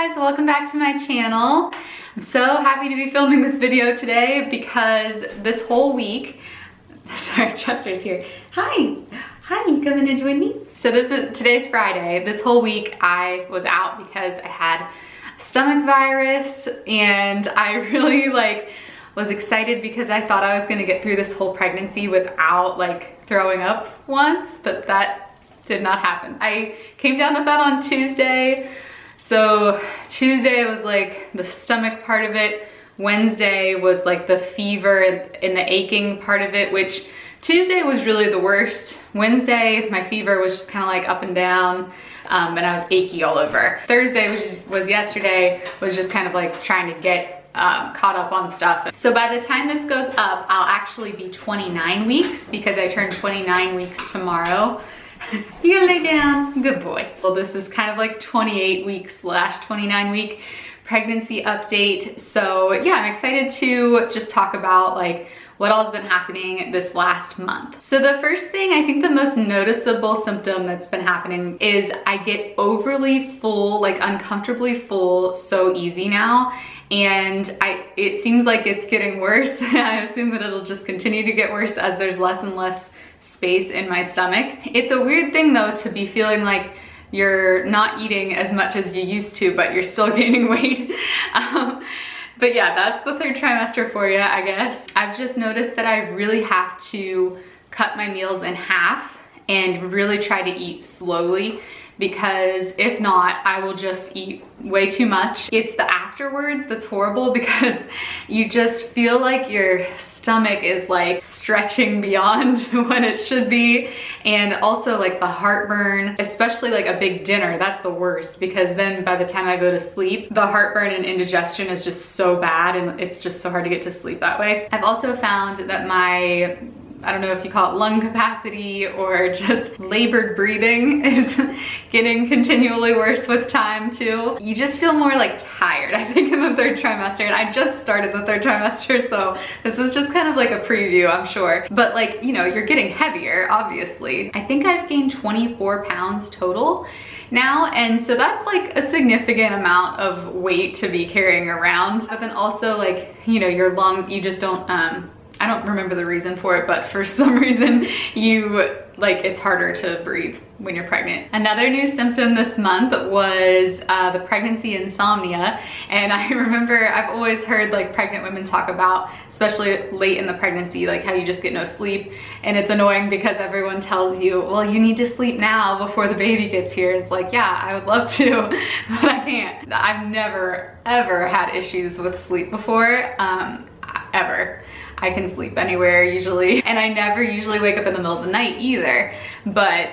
guys, welcome back to my channel. I'm so happy to be filming this video today because this whole week, sorry, Chester's here. Hi, you coming to join me? So today's Friday. This whole week I was out because I had stomach virus and I really was excited because I thought I was gonna get through this whole pregnancy without throwing up once, but that did not happen. I came down with that on Tuesday. So Tuesday was the stomach part of it. Wednesday was the fever and the aching part of it, which Tuesday was really the worst. Wednesday, my fever was just kind of up and down, and I was achy all over. Thursday, which was yesterday, was just kind of trying to get caught up on stuff. So by the time this goes up, I'll actually be 29 weeks because I turn 29 weeks tomorrow. You gonna lay down? Good boy. Well, this is kind of 28 weeks / 29 week pregnancy update. So yeah, I'm excited to just talk about what all's been happening this last month. So the first thing, I think the most noticeable symptom that's been happening is I get overly full, uncomfortably full so easy now. And it seems like it's getting worse. I assume that it'll just continue to get worse as there's less and less space in my stomach. It's a weird thing though to be feeling like you're not eating as much as you used to, but you're still gaining weight. But yeah, that's the third trimester for you, I guess. I've just noticed that I really have to cut my meals in half and really try to eat slowly, because if not, I will just eat way too much. It's the afterwards that's horrible because you just feel like your stomach is stretching beyond what it should be. And also the heartburn, especially a big dinner, that's the worst, because then by the time I go to sleep, the heartburn and indigestion is just so bad and it's just so hard to get to sleep that way. I've also found that my, I don't know if you call it lung capacity or just labored breathing, is getting continually worse with time too. You just feel more tired, I think, in the third trimester. And I just started the third trimester, so this is just kind of a preview, I'm sure. But you know, you're getting heavier, obviously. I think I've gained 24 pounds total now, and so that's a significant amount of weight to be carrying around. But then also you know, your lungs, you just don't, I don't remember the reason for it, but for some reason it's harder to breathe when you're pregnant. Another new symptom this month was the pregnancy insomnia. And I remember I've always heard pregnant women talk about, especially late in the pregnancy, how you just get no sleep. And it's annoying because everyone tells you, well, you need to sleep now before the baby gets here. It's yeah, I would love to, but I can't. I've never, ever had issues with sleep before, ever. I can sleep anywhere usually, and I never usually wake up in the middle of the night either, but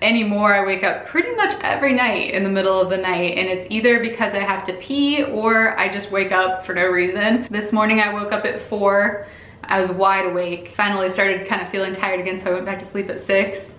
anymore I wake up pretty much every night in the middle of the night, and it's either because I have to pee or I just wake up for no reason. This morning I woke up at 4, I was wide awake, finally started kind of feeling tired again, so I went back to sleep at 6.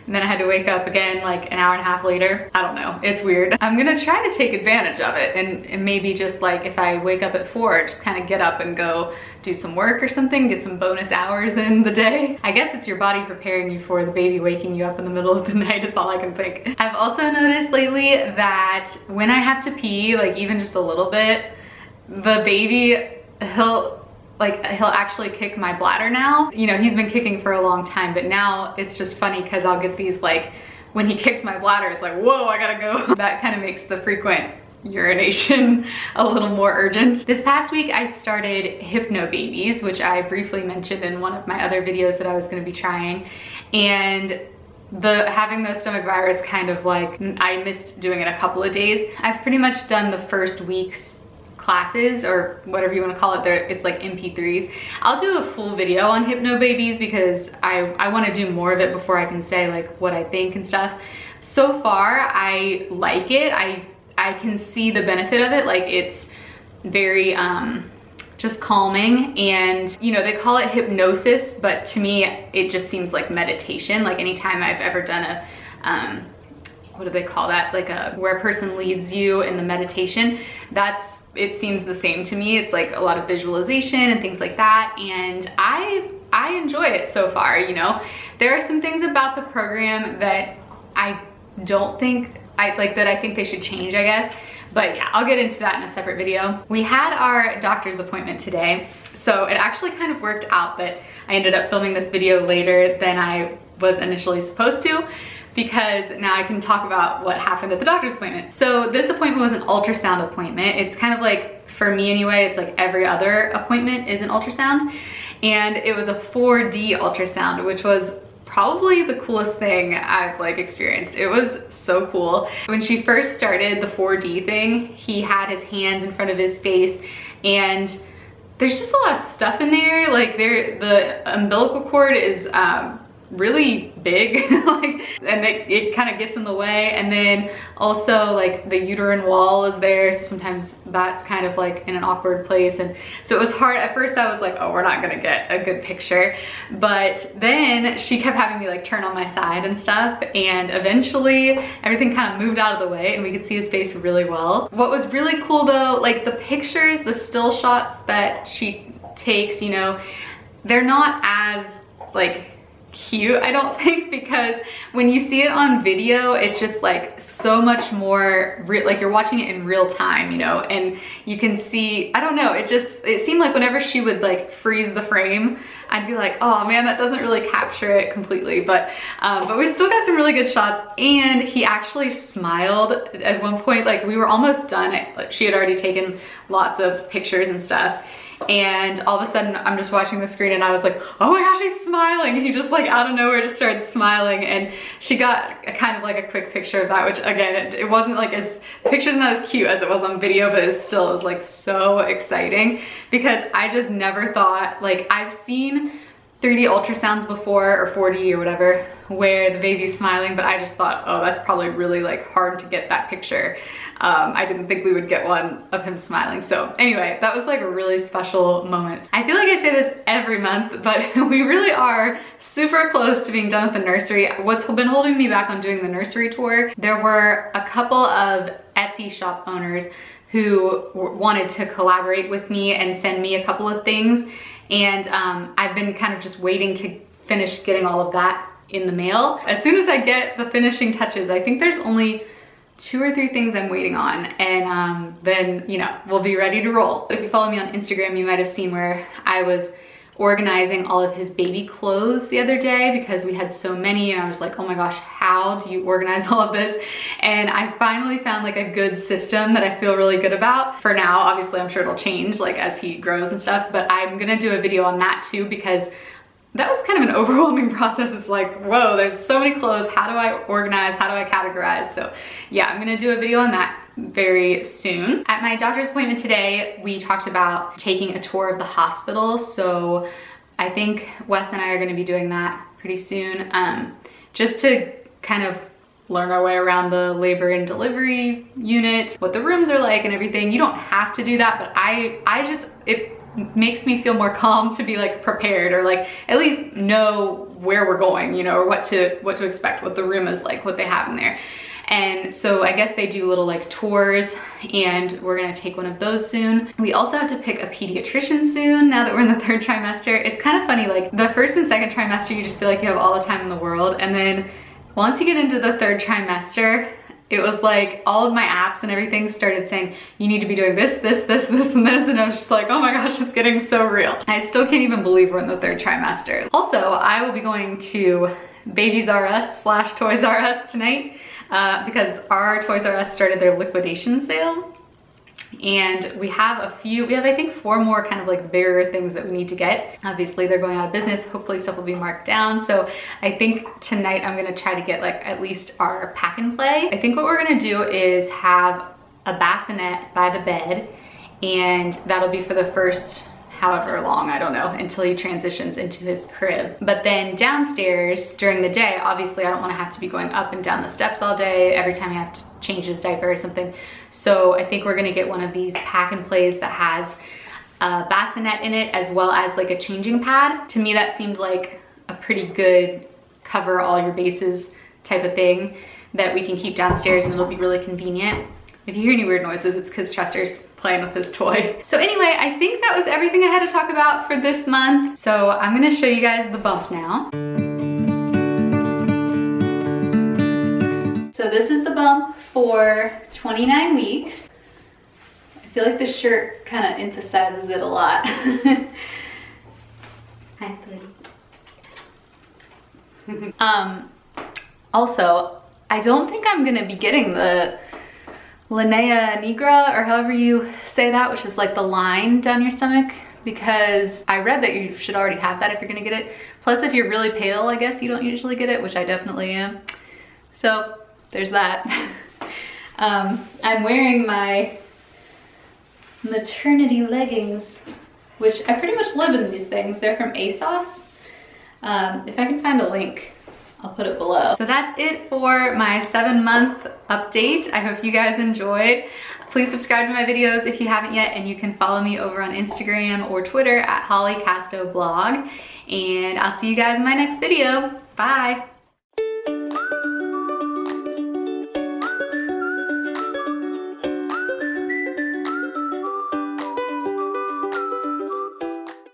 And then I had to wake up again an hour and a half later. I don't know, it's weird. I'm gonna try to take advantage of it and maybe just if I wake up at 4, just kind of get up and go do some work or something, get some bonus hours in the day. I guess it's your body preparing you for the baby waking you up in the middle of the night is all I can think. I've also noticed lately that when I have to pee, even just a little bit, the baby, he'll actually kick my bladder now. You know, he's been kicking for a long time, but now it's just funny because I'll get these when he kicks my bladder, it's whoa, I gotta go. That kind of makes the frequent urination a little more urgent. This past week I started Hypno Babies, which I briefly mentioned in one of my other videos that I was gonna be trying. And having the stomach virus kind of I missed doing it a couple of days. I've pretty much done the first week's classes, or whatever you want to call it. It's MP3s. I'll do a full video on Hypno Babies because I want to do more of it before I can say what I think and stuff. So far I like it. I can see the benefit of it. It's very just calming, and you know, they call it hypnosis, but to me it just seems like meditation. Anytime I've ever done a what do they call that, where a person leads you in the meditation, it seems the same to me. It's a lot of visualization and things like that, and I enjoy it so far. You know, there are some things about the program that I don't think that I think they should change, I guess. But yeah, I'll get into that in a separate video. We had our doctor's appointment today. So it actually kind of worked out that I ended up filming this video later than I was initially supposed to, because now I can talk about what happened at the doctor's appointment. So this appointment was an ultrasound appointment. It's kind of like, for me anyway, it's like every other appointment is an ultrasound. And it was a 4D ultrasound, which was probably the coolest thing I've like experienced. It was so cool. When she first started the 4D thing, he had his hands in front of his face, and there's just a lot of stuff in there. Like the umbilical cord is really big, like, and it kind of gets in the way. And then also like the uterine wall is there, so sometimes that's kind of like in an awkward place. And so it was hard. At first I was like, oh, we're not gonna get a good picture. But then she kept having me like turn on my side and stuff, and eventually everything kind of moved out of the way and we could see his face really well. What was really cool though, like the pictures, the still shots that she takes, you know, they're not as like cute, I don't think, because when you see it on video, it's just like so much more real, like you're watching it in real time, you know, and you can see, I don't know, it seemed like whenever she would like freeze the frame, I'd be like, oh man, that doesn't really capture it completely. But we still got some really good shots, and he actually smiled at one point. Like we were almost done. She had already taken lots of pictures and stuff. And all of a sudden I'm just watching the screen and I was like, oh my gosh, he's smiling. And he just like out of nowhere just started smiling, and she got kind of like a quick picture of that, which again, it wasn't like the picture's not as cute as it was on video, but it was like so exciting, because I just never thought, like I've seen 3D ultrasounds before, or 4D or whatever, where the baby's smiling, but I just thought, oh, that's probably really like hard to get that picture. I didn't think we would get one of him smiling. So anyway, that was like a really special moment. I feel like I say this every month, but we really are super close to being done with the nursery. What's been holding me back on doing the nursery tour, there were a couple of Etsy shop owners who wanted to collaborate with me and send me a couple of things. And I've been kind of just waiting to finish getting all of that in the mail. As soon as I get the finishing touches, I think there's only 2 or 3 things I'm waiting on, and then, you know, we'll be ready to roll. If you follow me on Instagram, you might have seen where I was organizing all of his baby clothes the other day, because we had so many, and I was like, oh my gosh, how do you organize all of this? And I finally found like a good system that I feel really good about. For now, obviously I'm sure it'll change like as he grows and stuff, but I'm gonna do a video on that too, because that was kind of an overwhelming process. It's like, whoa, there's so many clothes. How do I organize? How do I categorize? So yeah, I'm gonna do a video on that very soon. At my doctor's appointment today, we talked about taking a tour of the hospital. So I think Wes and I are gonna be doing that pretty soon, just to kind of learn our way around the labor and delivery unit, what the rooms are like and everything. You don't have to do that, but it makes me feel more calm to be like prepared, or like at least know where we're going, you know, or what to expect, what the room is like, what they have in there. And so I guess they do little like tours, and we're gonna take one of those soon. We also have to pick a pediatrician soon, now that we're in the 3rd trimester. It's kind of funny, like the 1st and 2nd trimester, you just feel like you have all the time in the world. And then once you get into the 3rd trimester, it was like all of my apps and everything started saying, you need to be doing this, this, this, this, and this. And I was just like, oh my gosh, it's getting so real. I still can't even believe we're in the 3rd trimester. Also, I will be going to Babies R Us / Toys R Us tonight, because our Toys R Us started their liquidation sale. And we have I think 4 more kind of like bigger things that we need to get. Obviously they're going out of business. Hopefully stuff will be marked down. So I think tonight I'm gonna try to get like at least our pack and play. I think what we're gonna do is have a bassinet by the bed, and that'll be for the first however long, I don't know, until he transitions into his crib. But then downstairs during the day, obviously I don't want to have to be going up and down the steps all day every time you have to change his diaper or something. So I think we're gonna get one of these pack and plays that has a bassinet in it, as well as like a changing pad. To me, that seemed like a pretty good cover all your bases type of thing that we can keep downstairs, and it'll be really convenient. If you hear any weird noises, it's because Chester's playing with his toy. So anyway, I think that was everything I had to talk about for this month. So I'm gonna show you guys the bump now. So this is the bump for 29 weeks. I feel like this shirt kind of emphasizes it a lot. Hi, buddy. Also, I don't think I'm gonna be getting the linea nigra, or however you say that, which is like the line down your stomach, because I read that you should already have that if you're gonna get it. Plus, if you're really pale, I guess you don't usually get it, which I definitely am. So there's that. I'm wearing my maternity leggings, which I pretty much live in these things. They're from ASOS. If I can find a link, I'll put it below. So that's it for my 7-month update. I hope you guys enjoyed. Please subscribe to my videos if you haven't yet, and you can follow me over on Instagram or Twitter at HollyCastoblog. And I'll see you guys in my next video. Bye.